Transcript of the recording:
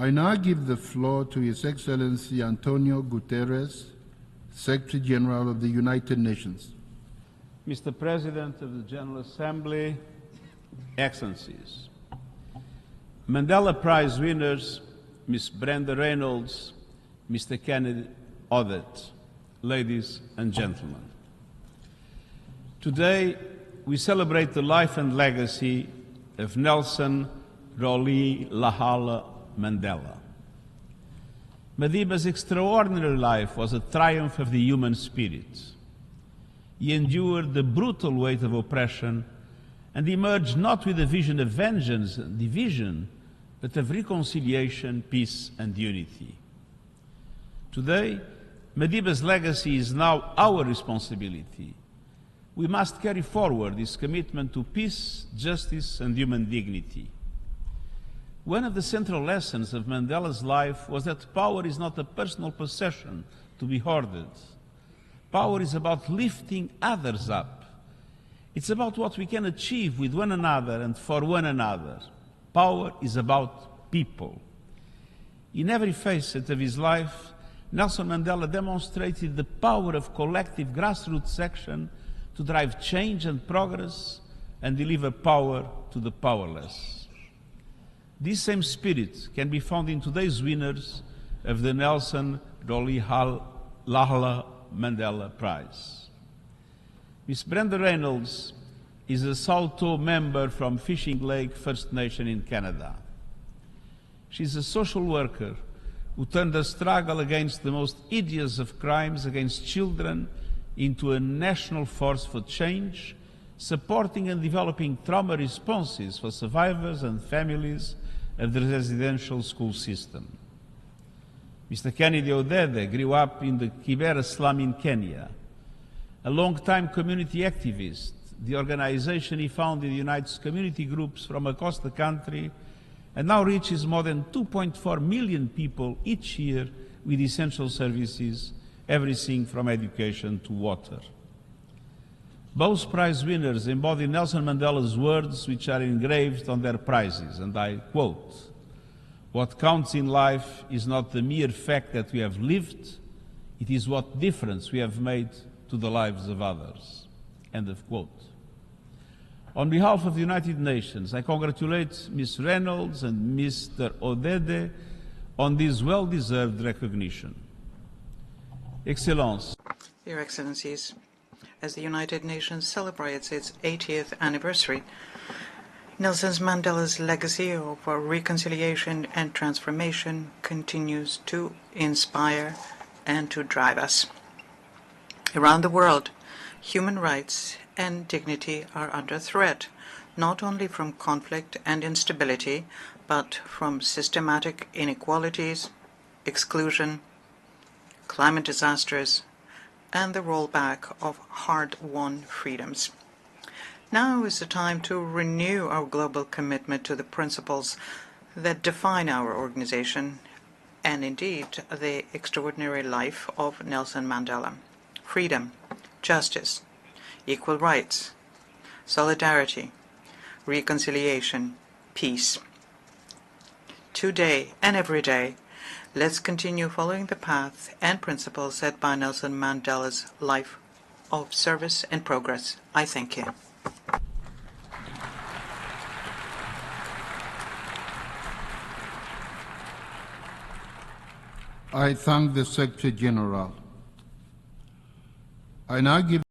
I now give the floor to His Excellency António Guterres, Secretary General of the United Nations. Mr. President of the General Assembly, Excellencies, Mandela Prize winners, Ms. Brenda Reynolds, Mr. Kennedy Odet, ladies and gentlemen. Today, we celebrate the life and legacy of Nelson Mandela. Madiba's extraordinary life was a triumph of the human spirit. He endured the brutal weight of oppression and emerged not with a vision of vengeance and division, but of reconciliation, peace and unity. Today, Madiba's legacy is now our responsibility. We must carry forward this commitment to peace, justice and human dignity. One of the central lessons of Mandela's life was that power is not a personal possession to be hoarded. Power is about lifting others up. It's about what we can achieve with one another and for one another. Power is about people. In every facet of his life, Nelson Mandela demonstrated the power of collective grassroots action to drive change and progress and deliver power to the powerless. This same spirit can be found in today's winners of the Nelson Mandela Prize. Ms. Brenda Reynolds is a Salto member from Fishing Lake First Nation in Canada. She's a social worker who turned the struggle against the most hideous of crimes against children into a national force for change, supporting and developing trauma responses for survivors and families of the residential school system. Mr. Kennedy Odede grew up in the Kibera slum in Kenya. A long-time community activist, the organization he founded unites community groups from across the country and now reaches more than 2.4 million people each year with essential services, everything from education to water. Both prize winners embody Nelson Mandela's words which are engraved on their prizes, and I quote, "What counts in life is not the mere fact that we have lived, it is what difference we have made to the lives of others." End of quote. On behalf of the United Nations, I congratulate Ms. Reynolds and Mr. Odede on this well-deserved recognition. Excellences. Your Excellencies, as the United Nations celebrates its 80th anniversary, Nelson Mandela's legacy of reconciliation and transformation continues to inspire and to drive us. Around the world, human rights and dignity are under threat, not only from conflict and instability, but from systematic inequalities, exclusion, climate disasters, and the rollback of hard-won freedoms. Now is the time to renew our global commitment to the principles that define our organization and indeed the extraordinary life of Nelson Mandela. Freedom, justice, equal rights, solidarity, reconciliation, peace. Today and every day, let's continue following the path and principles set by Nelson Mandela's life of service and progress. I thank you. I thank the Secretary General. I now give